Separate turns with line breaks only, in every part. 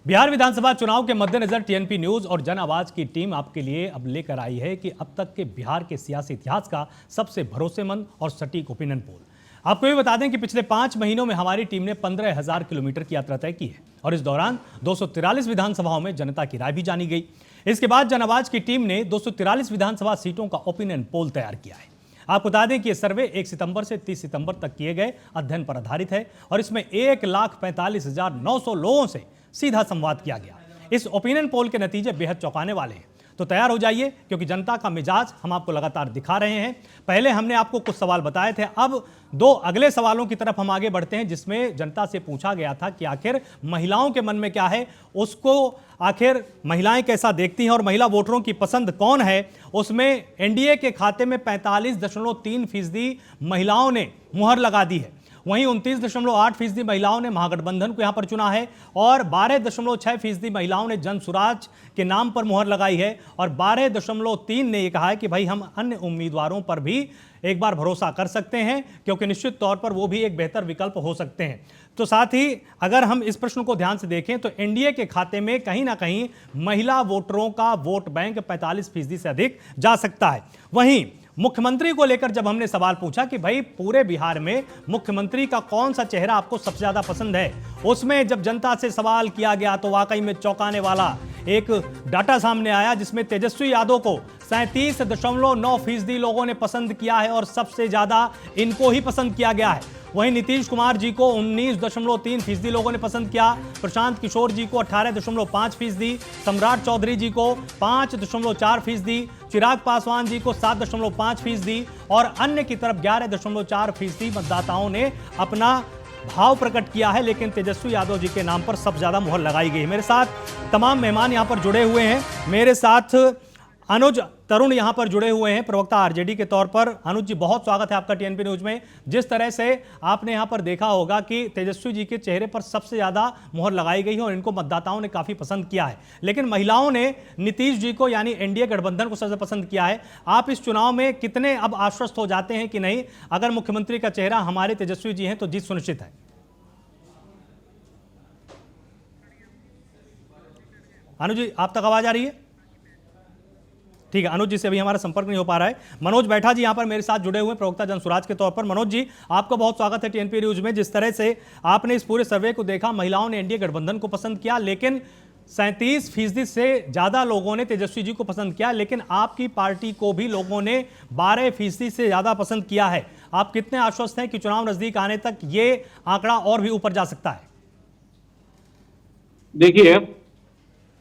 बिहार विधानसभा चुनाव के मद्देनजर टीएनपी न्यूज और जन आवाज की टीम आपके लिए अब लेकर आई है कि अब तक के बिहार के सियासी इतिहास का सबसे भरोसेमंद और सटीक ओपिनियन पोल। आपको ये बता दें कि पिछले 5 महीनों में हमारी टीम ने 15,000 किलोमीटर की यात्रा तय की है और इस दौरान 243 विधानसभाओं में जनता की राय भी जानी गई। इसके बाद जन आवाज की टीम ने 243 विधानसभा सीटों का ओपिनियन पोल तैयार किया है। आपको बता दें कि यह सर्वे 1 सितंबर से 30 सितंबर तक किए गए अध्ययन पर आधारित है और इसमें 1,45,900 लोगों से सीधा संवाद किया गया। इस ओपिनियन पोल के नतीजे बेहद चौंकाने वाले हैं, तो तैयार हो जाइए क्योंकि जनता का मिजाज हम आपको लगातार दिखा रहे हैं। पहले हमने आपको कुछ सवाल बताए थे, अब 2 अगले सवालों की तरफ हम आगे बढ़ते हैं जिसमें जनता से पूछा गया था कि आखिर महिलाओं के मन में क्या है, उसको आखिर महिलाएं कैसा देखती हैं और महिला वोटरों की पसंद कौन है। उसमें एनडीए के खाते में 45.3% महिलाओं ने मुहर लगा दी है, वहीं 29.8% महिलाओं ने महागठबंधन को यहां पर चुना है और 12.6% महिलाओं ने जन सुराज के नाम पर मुहर लगाई है और 12.3% ने यह कहा है कि भाई हम अन्य उम्मीदवारों पर भी एक बार भरोसा कर सकते हैं क्योंकि निश्चित तौर पर वो भी एक बेहतर विकल्प हो सकते हैं। तो साथ ही अगर हम इस प्रश्न को ध्यान से देखें तो एनडीए के खाते में कहीं ना कहीं महिला वोटरों का वोट बैंक 45% से अधिक जा सकता है। वहीं मुख्यमंत्री को लेकर जब हमने सवाल पूछा कि भाई पूरे बिहार में मुख्यमंत्री का कौन सा चेहरा आपको सबसे ज्यादा पसंद है, उसमें जब जनता से सवाल किया गया तो वाकई में चौंकाने वाला एक डाटा सामने आया जिसमें तेजस्वी यादव को 37.9% लोगों ने पसंद किया है और सबसे ज्यादा इनको ही पसंद किया गया है। वहीं नीतीश कुमार जी को 19.3% लोगों ने पसंद किया, प्रशांत किशोर जी को 18.5%, सम्राट चौधरी जी को 5.4%, चिराग पासवान जी को 7.5% और अन्य की तरफ 11.4% मतदाताओं ने अपना भाव प्रकट किया है। लेकिन तेजस्वी यादव जी के नाम पर सबसे ज्यादा मुहर लगाई गई। मेरे साथ तमाम मेहमान यहां पर जुड़े हुए हैं। मेरे साथ अनुज तरुण यहां पर जुड़े हुए हैं प्रवक्ता आरजेडी के तौर पर। अनुज जी, बहुत स्वागत है आपका टीएनपी न्यूज में। जिस तरह से आपने यहां पर देखा होगा कि तेजस्वी जी के चेहरे पर सबसे ज्यादा मुहर लगाई गई है और इनको मतदाताओं ने काफी पसंद किया है, लेकिन महिलाओं ने नीतीश जी को यानी एनडीए गठबंधन को सबसे पसंद किया है। आप इस चुनाव में कितने अब आश्वस्त हो जाते हैं कि नहीं, अगर मुख्यमंत्री का चेहरा हमारे तेजस्वी जी हैं तो जीत सुनिश्चित है? अनुज जी, आप तक आवाज आ रही है? ठीक है, अनुज जी से अभी हमारा संपर्क नहीं हो पा रहा है। मनोज बैठा जी यहां पर मेरे साथ जुड़े हुए हैं प्रवक्ता जनसुराज के तौर पर। मनोज जी, आपका बहुत स्वागत है टीएनपी न्यूज में। जिस तरह से आपने इस पूरे सर्वे को देखा, महिलाओं ने एनडीए गठबंधन को पसंद किया, लेकिन 37% से ज्यादा लोगों ने तेजस्वी जी को पसंद किया, लेकिन आपकी पार्टी को भी लोगों ने 12% से ज्यादा पसंद किया है। आप कितने आश्वस्त हैं कि चुनाव नजदीक आने तक ये आंकड़ा और भी ऊपर जा सकता है?
देखिए,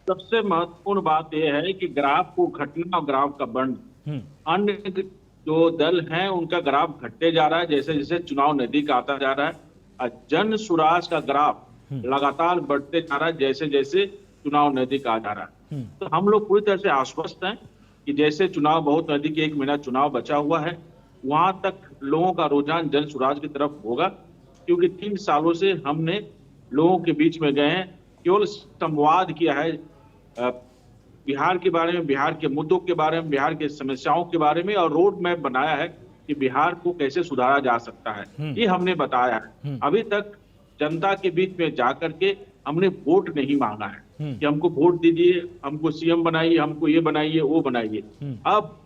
सबसे महत्वपूर्ण बात यह है कि ग्राफ को घटना और ग्राफ का बढ़, अन्य जो दल हैं उनका ग्राफ घटते जा रहा है जैसे जैसे चुनाव नजदीक आता जा रहा है, और जन सुराज का ग्राफ लगातार बढ़ते जा रहा है जैसे जैसे चुनाव नजदीक आ जा रहा है। तो हम लोग पूरी तरह से आश्वस्त हैं कि जैसे चुनाव बहुत नजदीक, 1 महीना चुनाव बचा हुआ है, वहां तक लोगों का रुझान जन सुराज की तरफ होगा, क्योंकि 3 सालों से हमने लोगों के बीच में गए हैं, केवल संवाद किया है बिहार के बारे में, बिहार के मुद्दों के बारे में, बिहार के समस्याओं के बारे में, और रोड मैप बनाया है कि बिहार को कैसे सुधारा जा सकता है, ये हमने बताया है। अभी तक जनता के बीच में जाकर के हमने वोट नहीं मांगा है कि हमको वोट दीजिए, हमको सीएम बनाइए, हमको ये बनाइए, वो बनाइए। अब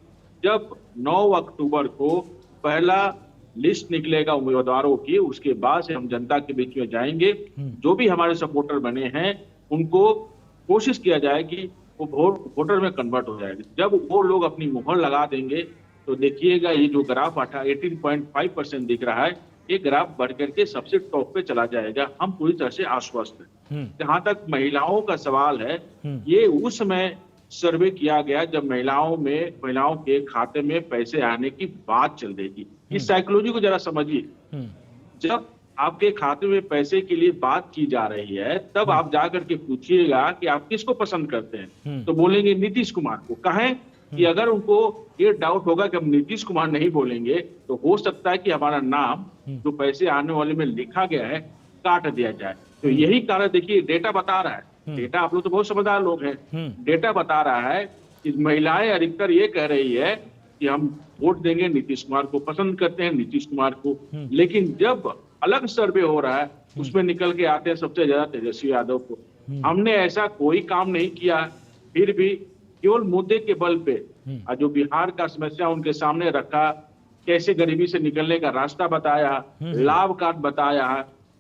जब 9 अक्टूबर को पहला लिस्ट निकलेगा उम्मीदवारों की, उसके बाद से हम जनता के बीच में जाएंगे। जो भी हमारे सपोर्टर बने हैं उनको कोशिश किया जाए कि वो वोटर में कन्वर्ट हो जाएगा। जब वो लोग अपनी मुहर लगा देंगे तो देखिएगा ये जो ग्राफ 18.5% दिख रहा है, ये ग्राफ बढ़ करके सबसे टॉप पे चला जाएगा। हम पूरी तरह से आश्वस्त हैं। जहां तक महिलाओं का सवाल है, ये उस समय सर्वे किया गया जब महिलाओं के खाते में पैसे आने की बात चल रही थी। इस साइकोलॉजी को जरा समझिए। जब आपके खाते में पैसे के लिए बात की जा रही है, तब आप जाकर के पूछिएगा कि आप किसको पसंद करते हैं, तो बोलेंगे नीतीश कुमार को। कहें कि अगर उनको ये डाउट होगा कि हम नीतीश कुमार नहीं बोलेंगे तो हो सकता है कि हमारा नाम जो पैसे आने वाले में लिखा गया है काट दिया जाए। तो यही कारण, देखिए डेटा बता रहा है, डेटा आप लोग तो बहुत समझदार लोग हैं, डेटा बता रहा है कि महिलाएं अधिकतर ये कह रही है कि हम वोट देंगे नीतीश कुमार को, पसंद करते हैं नीतीश कुमार को। लेकिन जब अलग सर्वे हो रहा है उसमें निकल के आते हैं सबसे ज्यादा तेजस्वी यादव को। हमने ऐसा कोई काम नहीं किया, फिर भी केवल मुद्दे के बल पे जो बिहार का समस्या उनके सामने रखा, कैसे गरीबी से निकलने का रास्ता बताया, लाभ कार्ड बताया,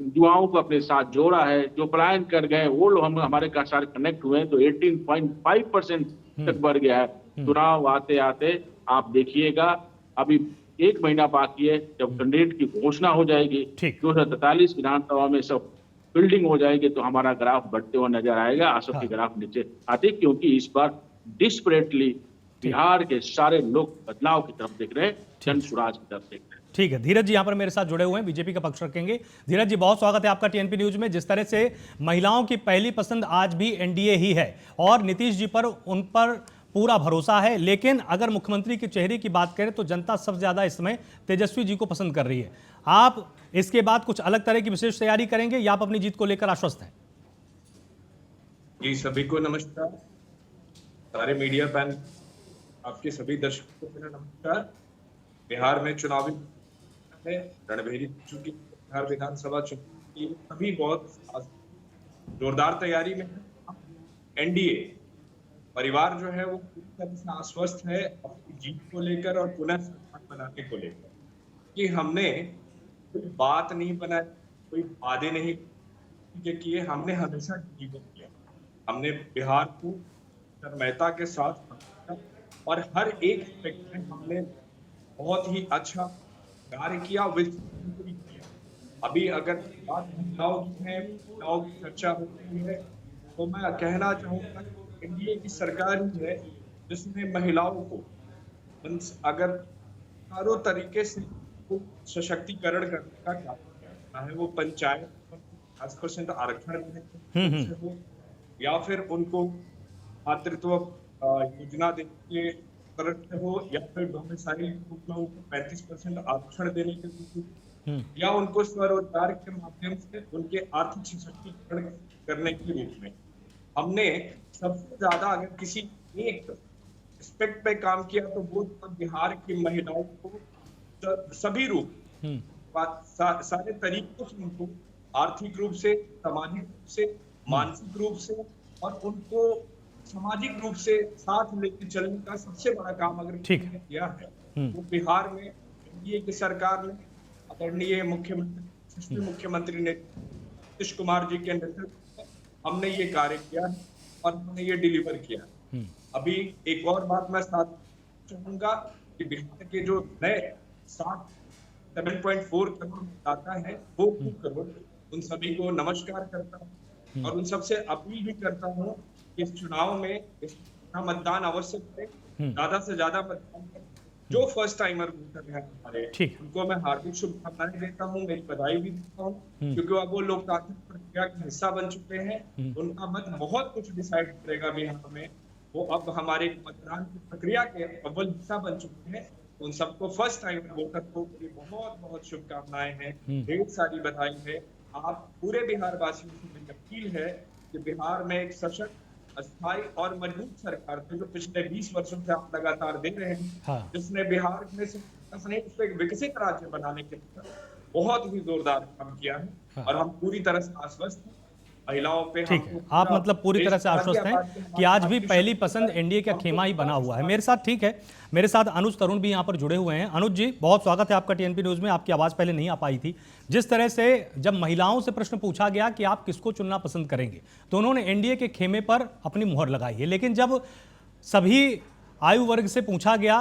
युवाओं को अपने साथ जोड़ा है, जो पलायन कर गए वो लोग हम हमारे साथ कनेक्ट हुए हैं, तो 18.5% तक बढ़ गया है। चुनाव आते आते आप देखिएगा, अभी 1 महीना बाकी है, जब कैंडिडेट की घोषणा हो जाएगी,
ठीक।
243 विधानसभा में सब बिल्डिंग हो जाएगी, तो हमारा ग्राफ बढ़ते हुआ नजर आएगा, आसब के ग्राफ नीचे आते, क्योंकि इस बार डिस्परेटली बिहार के सारे लोग बदलाव की तरफ देख रहे हैं, जन स्वराज की तरफ देख रहे हैं।
ठीक है, धीरज जी यहाँ पर मेरे साथ जुड़े हुए हैं, बीजेपी का पक्ष रखेंगे। धीरज जी, बहुत स्वागत है आपका टीएनपी न्यूज में। जिस तरह से महिलाओं की पहली पसंद आज भी एनडीए ही है और नीतीश जी पर उन पर पूरा भरोसा है, लेकिन अगर मुख्यमंत्री के चेहरे की बात करें तो जनता सबसे ज्यादा इस समय तेजस्वी जी को पसंद कर रही है। आप इसके बाद कुछ अलग तरह की विशेष तैयारी करेंगे या आप अपनी जीत को लेकर आश्वस्त हैं?
जी, सभी को नमस्कार, सारे मीडिया पैनल, आपके सभी दर्शकों को मेरा नमस्कार। बिहार में चुनावी रणभेरी चुकी, बिहार विधानसभा चुनाव की सभी बहुत जोरदार तैयारी में है। एनडीए परिवार जो है वो पूरी तरह से आश्वस्त है अपनी जीत को लेकर और पुनः सरकार बनाने को लेकर, कि हमने कोई बात नहीं बनाई, कोई वादे नहीं किए, हमने हमेशा जीवन किया। हमने बिहार को तन्मयता के साथ और हर एक एस्पेक्ट में हमने बहुत ही अच्छा कार्य किया, किया। अभी अगर बात महिलाओं की है, महिलाओं की चर्चा हो रही है, तो मैं कहना चाहूंगा एनडीए की सरकार ही है जिसने महिलाओं को अगर चारों तरीके से सशक्तिकरण करने का काम किया, चाहे वो पंचायत 10% आरक्षण देने से हो, या फिर उनको मातृत्व योजना देने के हो, या फिर डोमिसाइल लोगों को 35% आरक्षण देने के लिए, या उनको स्वरोजगार के माध्यम से उनके आर्थिक सशक्तिकरण करने के रूप में। हमने सबसे ज्यादा अगर किसी एक एस्पेक्ट पे काम किया तो वो बिहार की महिलाओं को सभी रूप सारे तरीकों से उनको आर्थिक रूप से, सामाजिक रूप से, मानसिक रूप से और उनको सामाजिक रूप से साथ लेकर चलने का सबसे बड़ा काम अगर किया है तो बिहार में एनडीए की सरकार ने आदरणीय मुख्यमंत्री नीतीश कुमार जी के नेतृत्व में हमने ये कार्य किया है और हमने ये डिलीवर किया है। अभी एक और बात मैं साथ चाहूंगा कि बिहार के जो नए 7.4 करोड़ मतदाता है, वो 2 करोड़, उन सभी को नमस्कार करता हूँ और उन सबसे अपील भी करता हूँ कि इस चुनाव में मतदान अवश्य करें, ज्यादा से ज्यादा मतदान करें। जो फर्स्ट टाइमर वोटर है हमारे, उनको मैं हार्दिक शुभकामनाएं देता हूँ, मेरी बधाई भी देता हूँ, क्योंकि अब वो लोकतांत्रिक प्रक्रिया का हिस्सा बन चुके हैं। उनका मत बहुत कुछ डिसाइड करेगा बिहार में। वो अब हमारे मतदान की प्रक्रिया के अव्वल हिस्सा बन चुके हैं। उन सबको फर्स्ट टाइम वोटर को बहुत बहुत शुभकामनाएं हैं, ढेर सारी बधाई है। आप पूरे बिहार वासियों से मेरी अपील है कि बिहार में एक सशक्त, अस्थायी और मजबूत सरकार थे जो पिछले 20 वर्षों से आप लगातार देख रहे हैं, जिसने बिहार में सिर्फ एक विकसित राज्य बनाने के लिए बहुत ही जोरदार काम किया है और हम पूरी तरह से आश्वस्त हैं। महिलाओं पे
ठीक है, आप मतलब पूरी तरह से आश्वस्त हैं कि आज भी पहली पसंद एनडीए का खेमा ही बना हुआ है। मेरे साथ ठीक है, मेरे साथ अनुज तरुण भी यहाँ पर जुड़े हुए हैं। अनुज जी, बहुत स्वागत है आपका टीएनपी न्यूज में। आपकी आवाज पहले नहीं आ पाई थी। जिस तरह से जब महिलाओं से प्रश्न पूछा गया कि आप किसको चुनना पसंद करेंगे, तो उन्होंने एनडीए के खेमे पर अपनी मुहर लगाई है, लेकिन जब सभी आयु वर्ग से पूछा गया,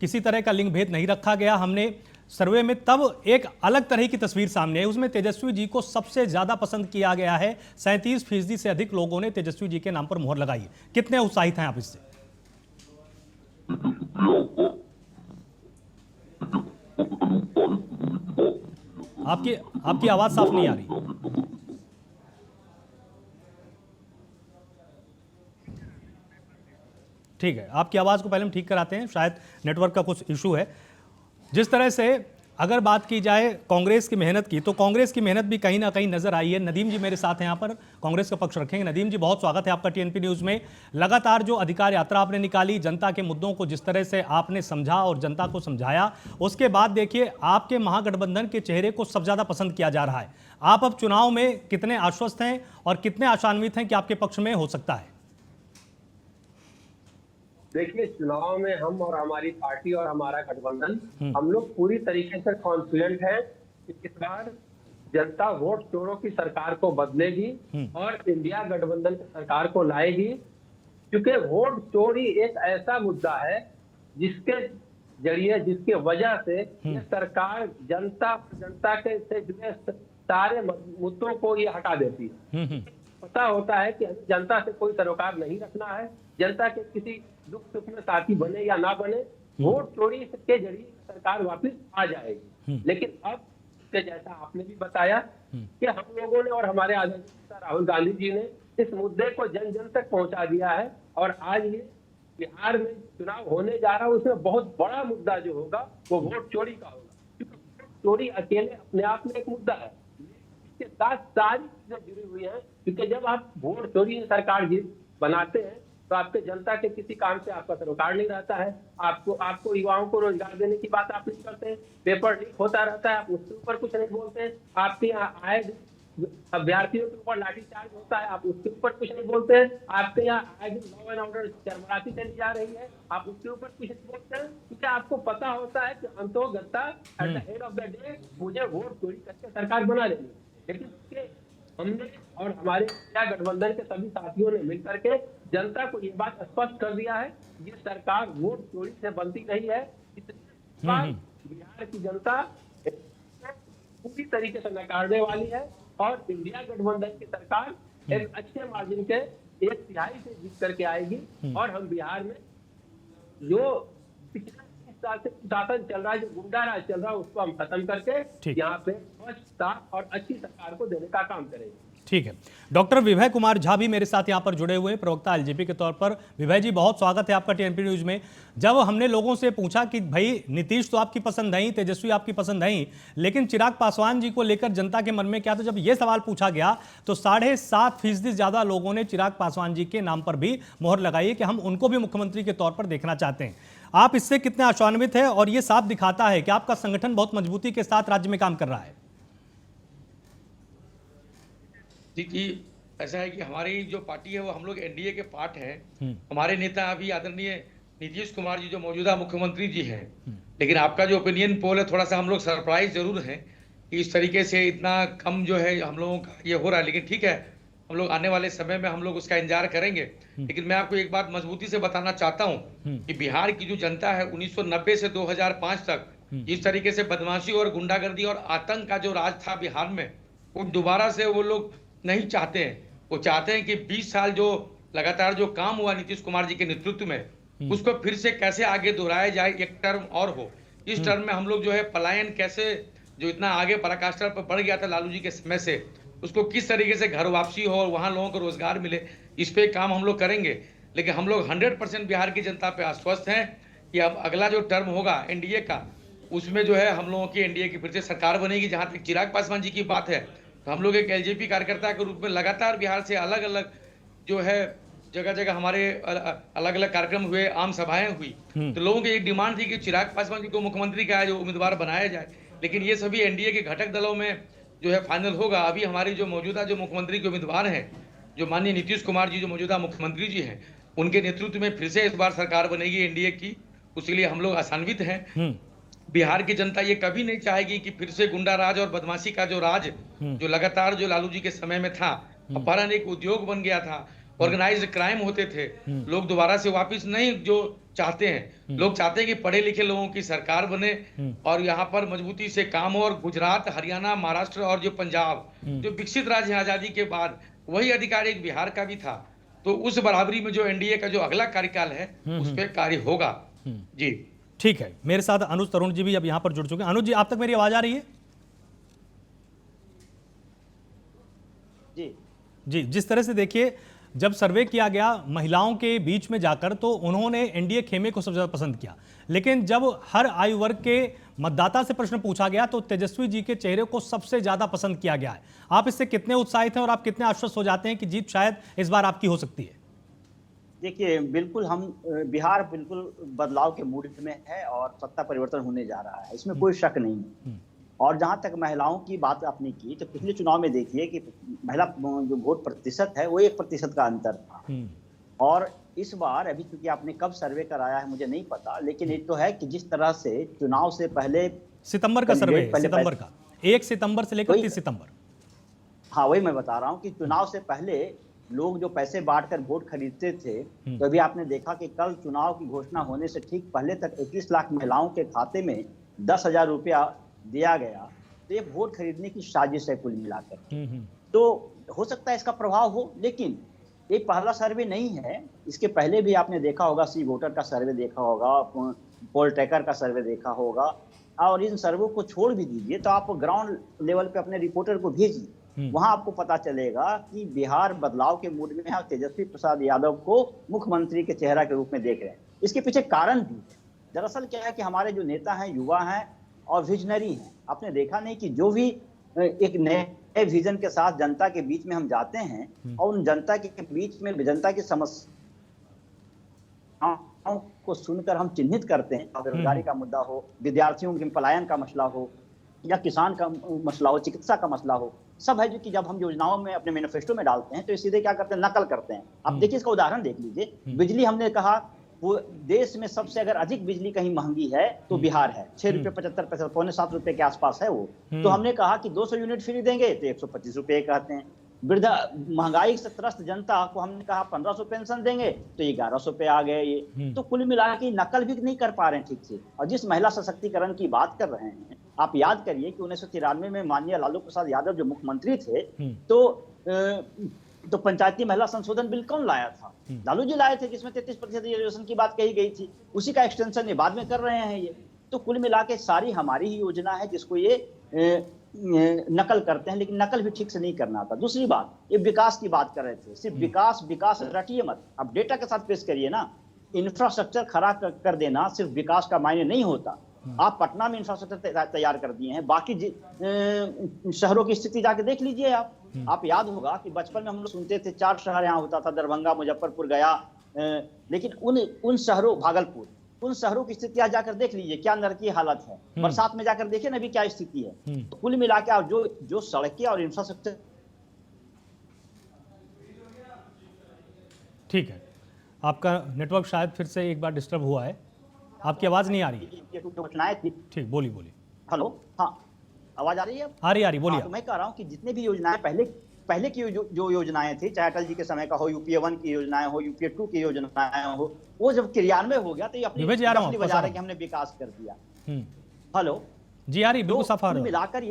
किसी तरह का लिंग भेद नहीं रखा गया हमने सर्वे में, तब एक अलग तरह की तस्वीर सामने आई। उसमें तेजस्वी जी को सबसे ज्यादा पसंद किया गया है। 37% से अधिक लोगों ने तेजस्वी जी के नाम पर मुहर लगाई है। कितने उत्साहित हैं आप इससे? आपकी आवाज साफ नहीं आ रही। ठीक है, आपकी आवाज को पहले हम ठीक कराते हैं, शायद नेटवर्क का कुछ इशू है। जिस तरह से अगर बात की जाए कांग्रेस की मेहनत की, तो कांग्रेस की मेहनत भी कहीं ना कहीं नजर आई है। नदीम जी मेरे साथ हैं यहाँ पर, कांग्रेस का पक्ष रखेंगे। नदीम जी, बहुत स्वागत है आपका टीएनपी न्यूज़ में। लगातार जो अधिकार यात्रा आपने निकाली, जनता के मुद्दों को जिस तरह से आपने समझा और जनता को समझाया, उसके बाद देखिए आपके महागठबंधन के चेहरे को सबसे ज़्यादा पसंद किया जा रहा है। आप अब चुनाव में कितने आश्वस्त हैं और कितने आशान्वित हैं कि आपके पक्ष में हो सकता है?
देखिए, चुनाव में हम और हमारी पार्टी और हमारा गठबंधन, हम लोग पूरी तरीके से कॉन्फिडेंट हैं कि इस बार जनता वोट चोरों की सरकार को बदलेगी और इंडिया गठबंधन की सरकार को लाएगी। क्योंकि वोट चोरी एक ऐसा मुद्दा है जिसके जरिए, जिसके वजह से ये सरकार जनता के से जुड़े सारे मुद्दों को ये हटा देती है। पता होता है कि जनता से कोई सरोकार नहीं रखना है, जनता के किसी दुख सुख में साथी बने या ना बने, वोट चोरी के जरिए सरकार वापस आ जाएगी। लेकिन अब के जैसा आपने भी बताया कि हम लोगों ने और हमारे आदरणीय राहुल गांधी जी ने इस मुद्दे को जन जन तक पहुंचा दिया है। और आज ये बिहार में चुनाव होने जा रहा है, उसमें बहुत बड़ा मुद्दा जो होगा वो वोट चोरी का होगा। क्योंकि वोट चोरी अकेले अपने आप में एक मुद्दा है, इसके साथ सारी चीजें जुड़ी हुई हैं। क्योंकि जब आप वोट चोरी से सरकार बनाते हैं तो आपके जनता के किसी काम से आपका सरोकार नहीं रहता है। आपको युवाओं को रोजगार देने की बात आप नहीं करते हैं, पेपर लीक होता रहता है, आप उसके ऊपर कुछ नहीं बोलते हैं। आपके यहाँ आए अभ्यर्थियों के ऊपर लाठीचार्ज होता है, आप उसके ऊपर कुछ नहीं बोलते हैं। आपके यहाँ आए दिन लॉ एंड ऑर्डर चरमराती चली जा रही है, आप उसके ऊपर कुछ नहीं बोलते हैं। क्योंकि आपको पता होता है कि अंतोगत्ता at the end of the day मुझे वोट चोरी करके सरकार बना लेनी। लेकिन हमने और हमारे इंडिया गठबंधन के सभी साथियों ने मिलकर के जनता को ये बात स्पष्ट कर दिया है, ये सरकार वोट चोरी से बनती नहीं है। इसलिए बिहार की जनता पूरी तरीके से नकारने वाली है और इंडिया गठबंधन की सरकार एक अच्छे मार्जिन के 1/3 से जीत करके आएगी। और हम बिहार में जो पिछले 30 साल से शासन चल रहा है, जो गुंडा राज चल रहा है, उसको हम खत्म करके यहाँ पे स्वच्छ, साफ और अच्छी सरकार को देने का काम करेंगे।
ठीक है। डॉक्टर विभय कुमार झा भी मेरे साथ यहाँ पर जुड़े हुए हैं, प्रवक्ता एलजेपी के तौर पर। विभय जी, बहुत स्वागत है आपका टीएनपी न्यूज में। जब हमने लोगों से पूछा कि भाई नीतीश तो आपकी पसंद नहीं, तेजस्वी आपकी पसंद नहीं, लेकिन चिराग पासवान जी को लेकर जनता के मन में क्या, तो जब ये सवाल पूछा गया तो 7.5% ज्यादा लोगों ने चिराग पासवान जी के नाम पर भी मोहर लगाई है कि हम उनको भी मुख्यमंत्री के तौर पर देखना चाहते हैं। आप इससे कितने आशान्वित है और ये साफ दिखाता है कि आपका संगठन बहुत मजबूती के साथ राज्य में काम कर रहा है?
जी, ऐसा है कि हमारी जो पार्टी है वो हम लोग एनडीए के पार्ट हैं। हमारे नेता अभी आदरणीय नीतीश कुमार जी जो मौजूदा मुख्यमंत्री जी हैं। लेकिन आपका जो ओपिनियन पोल है, थोड़ा सा हम लोग सरप्राइज जरूर हैं कि इस तरीके से इतना कम जो है हम लोगों का ये हो रहा है। लेकिन ठीक है, हम लोग आने वाले समय में हम लोग उसका इंतजार करेंगे। लेकिन मैं आपको एक बात मजबूती से बताना चाहता हूँ कि बिहार की जो जनता है 1990 से 2005 तक जिस तरीके से बदमाशी और गुंडागर्दी और आतंक का जो राज था बिहार में, वो दोबारा से वो लोग नहीं चाहते हैं। वो चाहते हैं कि 20 साल जो लगातार जो काम हुआ नीतीश कुमार जी के नेतृत्व में, उसको फिर से कैसे आगे दोहराया जाए, एक टर्म और हो। इस टर्म में हम लोग जो है पलायन कैसे, जो इतना आगे पराकाष्ठा पर बढ़ गया था लालू जी के समय से, उसको किस तरीके से घर वापसी हो और वहां लोगों को रोजगार मिले, इस पे काम हम लोग करेंगे। लेकिन हम लोग 100% बिहार की जनता पे आश्वस्त हैं कि अब अगला जो टर्म होगा एनडीए का, उसमें जो है हम लोगों की एनडीए की फिर से सरकार बनेगी। जहां तक चिराग पासवान जी की बात है, तो हम लोग एक एलजेपी कार्यकर्ता के रूप में लगातार बिहार से अलग अलग जो है जगह जगह हमारे अलग अलग कार्यक्रम हुए, आम सभाएं हुई। तो लोगों की एक डिमांड थी कि चिराग पासवान जी को मुख्यमंत्री का जो उम्मीदवार बनाया जाए। लेकिन ये सभी एनडीए के घटक दलों में जो है फाइनल होगा। अभी हमारी जो मौजूदा जो मुख्यमंत्री के उम्मीदवार हैं, जो माननीय नीतीश कुमार जी जो मौजूदा मुख्यमंत्री जी हैं, उनके नेतृत्व में फिर से इस बार सरकार बनेगी एनडीए की। उसके लिए हम लोग आशान्वित हैं। बिहार की जनता ये कभी नहीं चाहेगी कि फिर से गुंडा राज और बदमाशी का जो राज जो लगातार जो लालू जी के समय में था, अपहरण एक उद्योग बन गया था, ऑर्गेनाइज्ड क्राइम होते थे, लोग दोबारा से वापस नहीं जो चाहते हैं। लोग चाहते हैं कि पढ़े लिखे लोगों की सरकार बने और यहाँ पर मजबूती से काम हो। और गुजरात, हरियाणा, महाराष्ट्र और जो पंजाब जो विकसित राज्य आजादी के बाद, वही अधिकार एक बिहार का भी था। तो उस बराबरी में जो एनडीए का जो अगला कार्यकाल है उस पर कार्य होगा। जी
ठीक है। मेरे साथ अनुज तरुण जी भी अब यहाँ पर जुड़ चुके हैं। अनुज जी, आप तक मेरी आवाज आ रही है?
जी
जी, जिस तरह से देखिए जब सर्वे किया गया महिलाओं के बीच में जाकर तो उन्होंने एनडीए खेमे को सबसे ज्यादा पसंद किया, लेकिन जब हर आयु वर्ग के मतदाता से प्रश्न पूछा गया तो तेजस्वी जी के चेहरे को सबसे ज्यादा पसंद किया गया है। आप इससे कितने उत्साहित हैं और आप कितने आश्वस्त हो जाते हैं कि जीत शायद इस बार आपकी हो सकती है?
देखिए, बिल्कुल हम बिहार बिल्कुल बदलाव के मूड में है और सत्ता परिवर्तन होने जा रहा है, इसमें कोई शक नहीं है। और जहां तक महिलाओं की बात आपने की तो पिछले चुनाव में देखिए कि महिला जो वोट प्रतिशत है वो 1% का अंतर था। और इस बार अभी क्योंकि आपने कब सर्वे कराया है मुझे नहीं पता, लेकिन एक तो है कि जिस तरह से चुनाव से पहले
सितंबर का सर्वे, सितंबर का 1 सितंबर से लेकर 30 सितंबर।
हाँ, वही मैं बता रहा हूँ कि चुनाव से पहले लोग जो पैसे बांटकर वोट खरीदते थे, तो अभी आपने देखा कि कल चुनाव की घोषणा होने से ठीक पहले तक 21 लाख महिलाओं के खाते में 10,000 रुपया दिया गया। तो ये वोट खरीदने की साजिश है कुल मिलाकर। तो हो सकता है इसका प्रभाव हो, लेकिन ये पहला सर्वे नहीं है। इसके पहले भी आपने देखा होगा, सी वोटर का सर्वे देखा होगा, पोल ट्रैकर का सर्वे देखा होगा, और इन सर्वे को छोड़ भी दीजिए तो आप ग्राउंड लेवल पे अपने रिपोर्टर को भेजिए, वहां आपको पता चलेगा कि बिहार बदलाव के मूड में है और तेजस्वी प्रसाद यादव को मुख्यमंत्री के चेहरा के रूप में देख रहे हैं। इसके पीछे कारण भी है। दरअसल क्या है कि हमारे जो नेता हैं युवा हैं और विजनरी हैं। आपने देखा नहीं कि जो भी एक नए विजन के साथ जनता के बीच में हम जाते हैं और उन जनता के बीच में जनता की समस्याओं को सुनकर हम चिन्हित करते हैं, बेरोजगारी का मुद्दा हो, विद्यार्थियों के पलायन का मसला हो, या किसान का मसला हो, चिकित्सा का मसला हो, सब है जो कि जब हम योजनाओं में अपने मैनिफेस्टो में डालते हैं तो सीधे क्या करते हैं, नकल करते हैं। आप देखिए, इसका उदाहरण देख लीजिए। बिजली हमने कहा वो देश में सबसे अगर अधिक बिजली कहीं महंगी है तो बिहार है, 6 रुपये 75 पैसे, पौने 7 रुपए के आसपास है वो। तो हमने कहा कि 200 यूनिट फ्री देंगे तो 125 रुपए कहते हैं। वृद्धा महंगाई से त्रस्त जनता को हमने कहा 1500 पेंशन देंगे तो 1100 पे आ गए ये। तो कुल मिला के नकल भी नहीं कर पा रहे हैं ठीक से। और जिस महिला सशक्तिकरण की बात कर रहे हैं, आप याद करिए कि 1993 में माननीय लालू प्रसाद यादव जो मुख्यमंत्री थे तो पंचायती महिला संशोधन बिल कौन लाया था? लालू जी लाए थे, जिसमें 33% रिजर्वेशन की बात कही गई थी। उसी का एक्सटेंशन ये बाद में कर रहे हैं ये। तो कुल मिला के सारी हमारी ही योजना है जिसको ये नकल करते हैं, लेकिन नकल भी ठीक से नहीं करना था। दूसरी बात, ये विकास की बात कर रहे थे, सिर्फ विकास रटिए मत, अब डेटा के साथ पेश करिए ना। इंफ्रास्ट्रक्चर खड़ा कर देना सिर्फ विकास का मायने नहीं होता। आप पटना में इंफ्रास्ट्रक्चर तैयार कर दिए हैं, बाकी शहरों की स्थिति जाके देख लीजिए आप याद होगा कि बचपन में हम लोग सुनते थे 4 शहर यहाँ होता था, दरभंगा, मुजफ्फरपुर, गया, लेकिन उन शहरों, भागलपुर, उन शहरों की स्थिति आज जाकर देख लीजिए क्या नरकी हालत है। बरसात में जाकर देखिए ना अभी क्या स्थिति है। तो कुल मिला के आप जो सड़कें और इंफ्रास्ट्रक्चर।
ठीक है, आपका नेटवर्क शायद फिर से एक बार डिस्टर्ब हुआ है, आपकी आवाज नहीं आ रही है।
योजनाएं थी।
ठीक, बोलिए।
हेलो, हाँ, आवाज आ रही है?
आ रही, बोलिए।
तो मैं कह रहा हूँ कि जितने भी योजनाएं पहले की जो योजनाएं थी, चाहे अटल जी के समय का हो, यूपीए 1 की योजनाएं हो, यूपीए 2 की योजनाएं हो, वो जब क्रियान्वयन हो गया तो ये अपनी बजा रहे कि हमने विकास कर दिया। हेलो
जी, आ रही, बिल्कुल साफ आ रही।
मिलाकर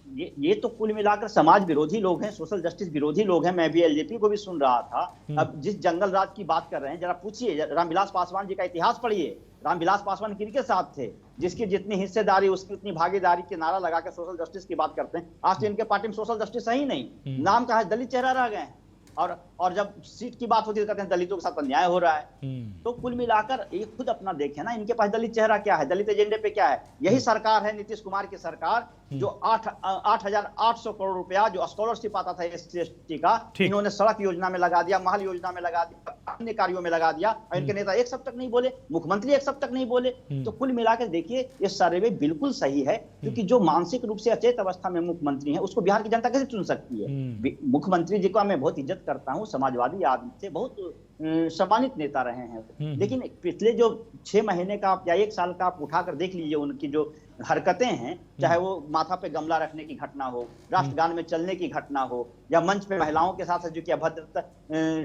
ये तो कुल मिलाकर समाज विरोधी लोग हैं, सोशल जस्टिस विरोधी लोग हैं। मैं भी एलजेपी को भी सुन रहा था। अब जिस जंगल राज की बात कर रहे हैं, जरा पूछिए, रामविलास पासवान जी का इतिहास पढ़िए। रामविलास पासवान किनके साथ थे? जिसकी जितनी हिस्सेदारी उसकी उतनी भागीदारी के नारा लगा के सोशल जस्टिस की बात करते हैं। आज तो इनके पार्टी में सोशल जस्टिस है ही नहीं, नाम का है, दलित चेहरा रह गए हैं। और जब सीट की बात होती है तो कहते हैं दलितों के साथ अन्याय हो रहा है। तो कुल मिलाकर ये खुद अपना देखें ना, इनके पास दलित चेहरा क्या है, दलित एजेंडे पे क्या है? यही सरकार है नीतीश कुमार की सरकार, जो 8,800 करोड़ रुपया जो स्कॉलरशिप आता था SC/ST का, इन्होंने सड़क योजना में लगा दिया, महल योजना में लगा दिया, अन्य कार्यों में लगा दिया, और इनके नेता एक शब्द तक नहीं बोले, मुख्यमंत्री एक शब्द तक नहीं बोले। तो कुल मिलाकर देखिए ये सर्वे बिल्कुल सही है, क्योंकि जो मानसिक रूप से अचेत अवस्था में मुख्यमंत्री है उसको बिहार की जनता कैसे चुन सकती है? मुख्यमंत्री जी को मैं बहुत इज्जत करता हूँ, समाजवादी आदमी थे, बहुत सम्मानित नेता रहे हैं, लेकिन पिछले जो 6 महीने का या 1 साल का आप उठाकर देख लीजिए, उनकी जो हरकतें हैं, चाहे वो माथा पे गमला रखने की घटना हो, राष्ट्रगान में चलने की घटना हो, या मंच पे महिलाओं के साथ जो कि अभद्र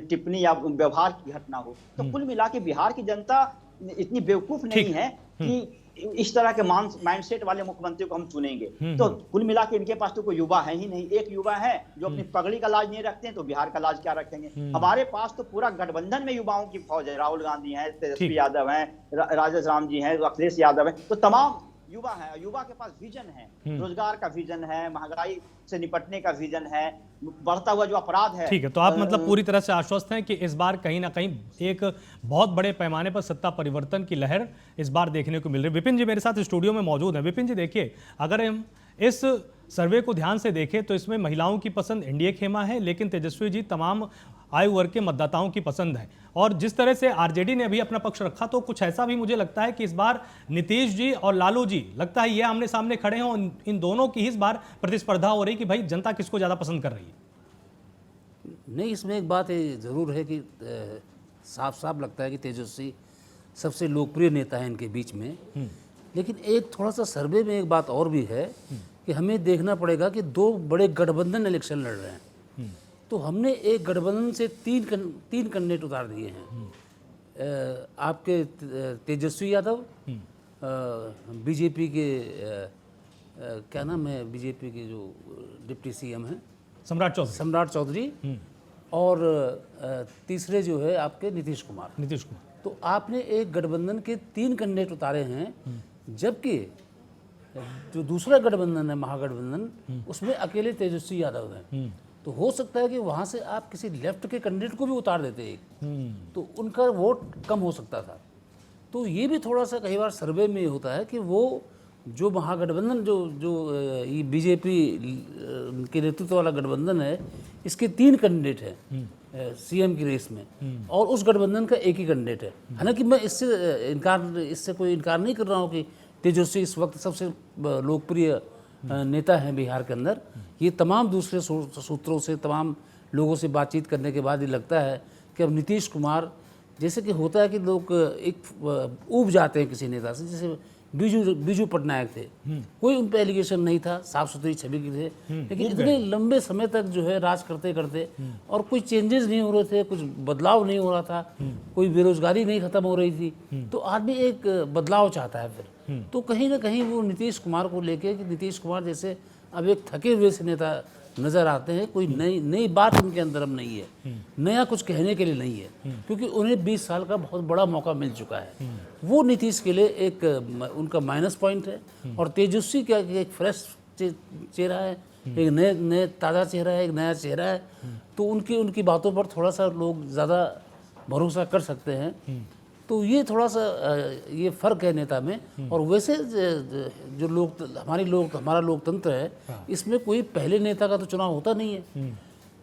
टिप्पणी या व्यवहार की घटना हो, तो कुल मिला के बिहार की जनता इतनी बेवकूफ नहीं है कि इस तरह के माइंडसेट वाले मुख्यमंत्री को हम चुनेंगे। तो कुल मिला के इनके पास तो कोई युवा है ही नहीं। एक युवा है जो अपनी पगड़ी का लाज नहीं रखते हैं, तो बिहार का लाज क्या रखेंगे? हमारे पास तो पूरा गठबंधन में युवाओं की फौज है। राहुल गांधी हैं, तेजस्वी यादव हैं, राजेश राम जी हैं, अखिलेश यादव हैं, तो तमाम युवा है, युवा के पास विजन है, रोजगार का विजन है, महंगाई से निपटने का विजन है, बढ़ता हुआ जो अपराध है।
ठीक है, तो आप मतलब पूरी तरह से आश्वस्त हैं कि इस बार कहीं ना कहीं एक बहुत बड़े पैमाने पर सत्ता परिवर्तन की लहर इस बार देखने को मिल रही है। विपिन जी मेरे साथ स्टूडियो में मौजूद हैं। विपिन जी देखिए, अगर हम इस सर्वे को ध्यान से देखें तो इसमें महिलाओं की पसंद एनडीए खेमा है, लेकिन तेजस्वी जी तमाम आयु वर्ग के मतदाताओं की पसंद है। और जिस तरह से आरजेडी ने अभी अपना पक्ष रखा, तो कुछ ऐसा भी मुझे लगता है कि इस बार नीतीश जी और लालू जी लगता है ये आमने सामने खड़े हैं और इन दोनों की इस बार प्रतिस्पर्धा हो रही कि भाई जनता किसको ज़्यादा पसंद कर रही है।
नहीं, इसमें एक बात ज़रूर है कि साफ साफ लगता है कि तेजस्वी सबसे लोकप्रिय नेता है इनके बीच में। लेकिन एक थोड़ा सा सर्वे में एक बात और भी है कि हमें देखना पड़ेगा कि दो बड़े गठबंधन इलेक्शन लड़ रहे हैं, तो हमने एक गठबंधन से तीन कैंडिडेट उतार दिए हैं। आपके तेजस्वी यादव, बीजेपी के क्या नाम है, बीजेपी के जो डिप्टी सीएम हैं सम्राट चौधरी, और तीसरे जो है आपके नीतीश कुमार। तो आपने एक गठबंधन के 3 कैंडिडेट उतारे हैं, जबकि जो दूसरा गठबंधन है महागठबंधन, उसमें अकेले तेजस्वी यादव हैं। तो हो सकता है कि वहाँ से आप किसी लेफ्ट के कैंडिडेट को भी उतार देते एक, तो उनका वोट कम हो सकता था। तो ये भी थोड़ा सा कई बार सर्वे में होता है कि वो जो महागठबंधन जो ये बीजेपी के नेतृत्व वाला गठबंधन है, इसके 3 कैंडिडेट हैं सीएम की रेस में, और उस गठबंधन का एक ही कैंडिडेट है। हालांकि मैं इससे कोई इनकार नहीं कर रहा हूँ कि तेजस्वी इस वक्त सबसे लोकप्रिय नेता हैं बिहार के अंदर। ये तमाम दूसरे सूत्रों से, तमाम लोगों से बातचीत करने के बाद ये लगता है कि अब नीतीश कुमार, जैसे कि होता है कि लोग एक ऊब जाते हैं किसी नेता से, जैसे बीजू पटनायक थे, कोई उन पर एलिगेशन नहीं था, साफ सुथरी छवि के थे, लेकिन इतने लंबे समय तक जो है राज करते करते और कोई चेंजेस नहीं हो रहे थे, कुछ बदलाव नहीं हो रहा था, कोई बेरोजगारी नहीं खत्म हो रही थी, तो आदमी एक बदलाव चाहता है फिर। तो कहीं ना कहीं वो नीतीश कुमार को लेके कि नीतीश कुमार जैसे अब एक थके हुए से नेता नजर आते हैं, कोई नई बात उनके अंदर अब नहीं है, नया कुछ कहने के लिए नहीं है, क्योंकि उन्हें 20 साल का बहुत बड़ा मौका मिल चुका है। वो नीतीश के लिए एक उनका माइनस पॉइंट है। और तेजस्वी क्या एक फ्रेश चेहरा है, एक नए ताज़ा चेहरा है, एक नया चेहरा है, तो उनकी बातों पर थोड़ा सा लोग ज़्यादा भरोसा कर सकते हैं। तो ये थोड़ा सा ये फर्क है नेता में। और वैसे जो हमारा लोकतंत्र है, इसमें कोई पहले नेता का तो चुनाव होता नहीं है,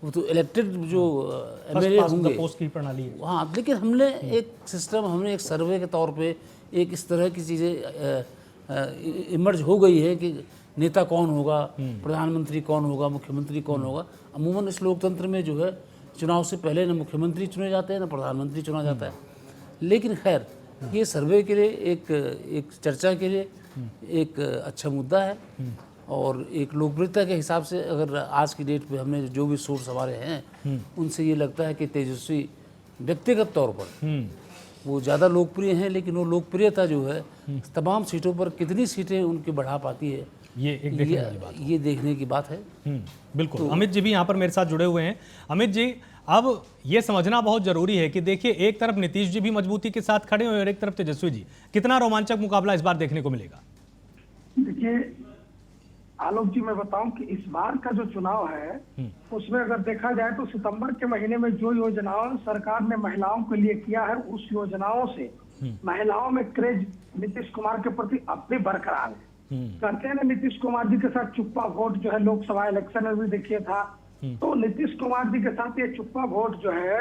वो तो इलेक्टेड जो एमएलए होंगे,
पोस्ट की प्रणाली है।
हाँ, लेकिन हमने एक सर्वे के तौर पे एक इस तरह की चीज़ें इमर्ज हो गई है कि नेता कौन होगा, प्रधानमंत्री कौन होगा, मुख्यमंत्री कौन होगा। अमूमन इस लोकतंत्र में जो है चुनाव से पहले न मुख्यमंत्री चुने जाते हैं, न प्रधानमंत्री चुना जाता है। लेकिन खैर, ये सर्वे के लिए एक चर्चा के लिए एक अच्छा मुद्दा है। और एक लोकप्रियता के हिसाब से अगर आज की डेट पे हमने जो भी सोर्स हमारे हैं, उनसे ये लगता है कि तेजस्वी व्यक्तिगत तौर पर वो ज़्यादा लोकप्रिय हैं, लेकिन वो लोकप्रियता जो है तमाम सीटों पर कितनी सीटें उनकी बढ़ा पाती है, ये देखने की बात है।
बिल्कुल। तो अमित जी भी यहाँ पर मेरे साथ जुड़े हुए हैं। अमित जी, अब ये समझना बहुत जरूरी है कि देखिए, एक तरफ नीतीश जी भी मजबूती के साथ खड़े हैं और एक तरफ तेजस्वी जी, कितना रोमांचक मुकाबला इस बार देखने को मिलेगा?
देखिए आलोक जी, मैं बताऊं कि इस बार का जो चुनाव है उसमें अगर देखा जाए तो सितंबर के महीने में जो योजनाओं सरकार ने महिलाओं के लिए किया है, उस योजनाओं से महिलाओं में क्रेज नीतीश कुमार के प्रति अब भी बरकरार है। कहते हैं ना, नीतीश कुमार जी के साथ चुप्पा वोट जो है लोकसभा इलेक्शन में भी देखिए था, तो नीतीश कुमार जी के साथ ये चुप्पा वोट जो है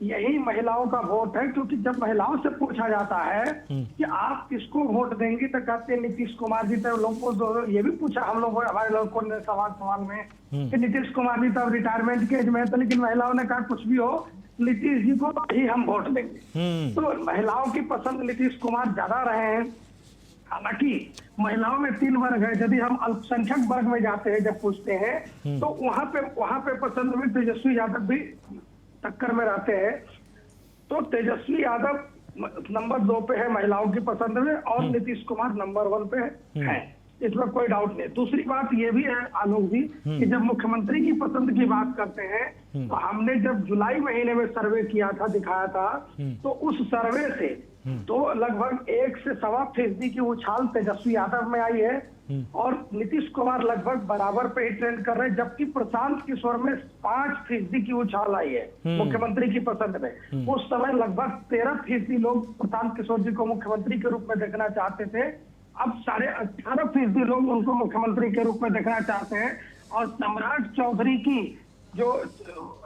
यही महिलाओं का वोट है। क्योंकि जब महिलाओं से पूछा जाता है कि आप किसको वोट देंगी, तो कहते हैं नीतीश कुमार जी। तो लोगों को ये भी पूछा हम लोग, हमारे लोगों ने सवाल में कि नीतीश कुमार जी तो अब रिटायरमेंट के एज में है, तो लेकिन महिलाओं ने कहा कुछ भी हो, नीतीश जी को ही हम वोट देंगे। तो महिलाओं की पसंद नीतीश कुमार ज्यादा रहे हैं। हालांकि महिलाओं में 3 वर्ग है, यदि हम अल्पसंख्यक वर्ग में जाते हैं, जब पूछते हैं तो वहां पे पसंद में तेजस्वी यादव भी टक्कर में रहते हैं। तो तेजस्वी यादव नंबर 2 पे है महिलाओं की पसंद में, और नीतीश कुमार नंबर 1 पे है, इसमें कोई डाउट नहीं। दूसरी बात ये भी है आलोक जी कि जब मुख्यमंत्री की पसंद की बात करते हैं, तो हमने जब जुलाई महीने में सर्वे किया था, दिखाया था, तो उस सर्वे से तो लगभग 1 से 1.25% की उछाल तेजस्वी यादव में आई है और नीतीश कुमार लगभग बराबर पे ही ट्रेंड कर रहे हैं, जबकि प्रशांत किशोर में 5% की उछाल आई है मुख्यमंत्री की पसंद में। उस समय लगभग 13% लोग प्रशांत किशोर जी को मुख्यमंत्री के रूप में देखना चाहते थे, अब 18.5% लोग उनको मुख्यमंत्री के रूप में देखना चाहते हैं। और सम्राट चौधरी की जो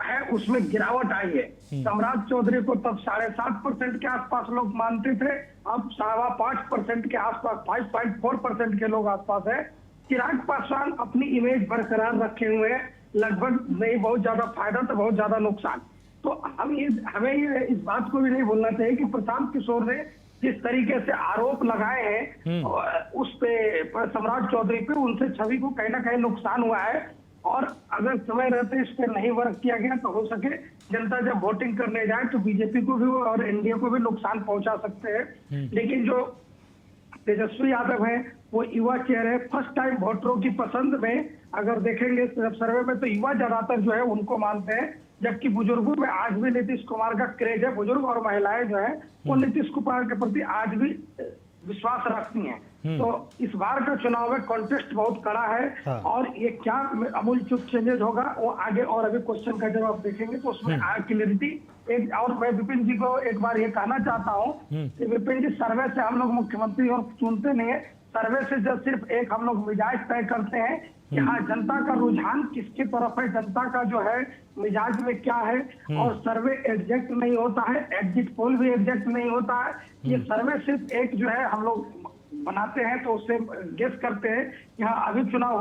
है उसमें गिरावट आई है। सम्राट चौधरी को तब 7.5% के आसपास लोग मानते थे, अब 5.25% के आसपास, 5.4% के लोग आसपास है। चिराग पासवान अपनी इमेज बरकरार रखे हुए हैं, लगभग नहीं बहुत ज्यादा फायदा तो बहुत ज्यादा नुकसान। तो हमें ये इस बात को भी नहीं भूलना चाहिए कि प्रशांत किशोर ने जिस तरीके से आरोप लगाए हैं उस पे सम्राट चौधरी पे, उनसे छवि को कहीं ना कहीं नुकसान हुआ है। और अगर समय रहते इस पे नहीं वर्क किया गया तो हो सके जनता जब वोटिंग करने जाए तो बीजेपी को भी और एनडीए को भी नुकसान पहुंचा सकते हैं। लेकिन जो तेजस्वी यादव है वो युवा चेहरे, फर्स्ट टाइम वोटरों की पसंद में अगर देखेंगे सर्वे में तो युवा ज्यादातर जो है उनको मानते हैं, जबकि बुजुर्गों में आज भी नीतीश कुमार का क्रेज है। बुजुर्ग और महिलाएं जो है वो नीतीश कुमार के प्रति आज भी विश्वास रखती हैं। तो इस बार का चुनाव में कॉन्टेस्ट बहुत कड़ा है और ये क्या अमूल चूक चेंजेस होगा वो आगे, और अभी क्वेश्चन का जवाब देखेंगे तो उसमें क्लियरिटी एक। और मैं विपिन जी को एक बार ये कहना चाहता हूँ कि विपिन जी, सर्वे से हम लोग मुख्यमंत्री और चुनते नहीं है, सर्वे से जब सिर्फ एक हम लोग मिजाज तय करते हैं कि हाँ जनता का रुझान किसकी तरफ है, जनता का जो है मिजाज में क्या है। और सर्वे एग्जैक्ट नहीं होता है, एग्जिट पोल भी एग्जैक्ट नहीं होता है। ये सर्वे सिर्फ एक जो है हम लोग बनाते हैं तो उससे गेस करते हैं कि हाँ अभी चुनाव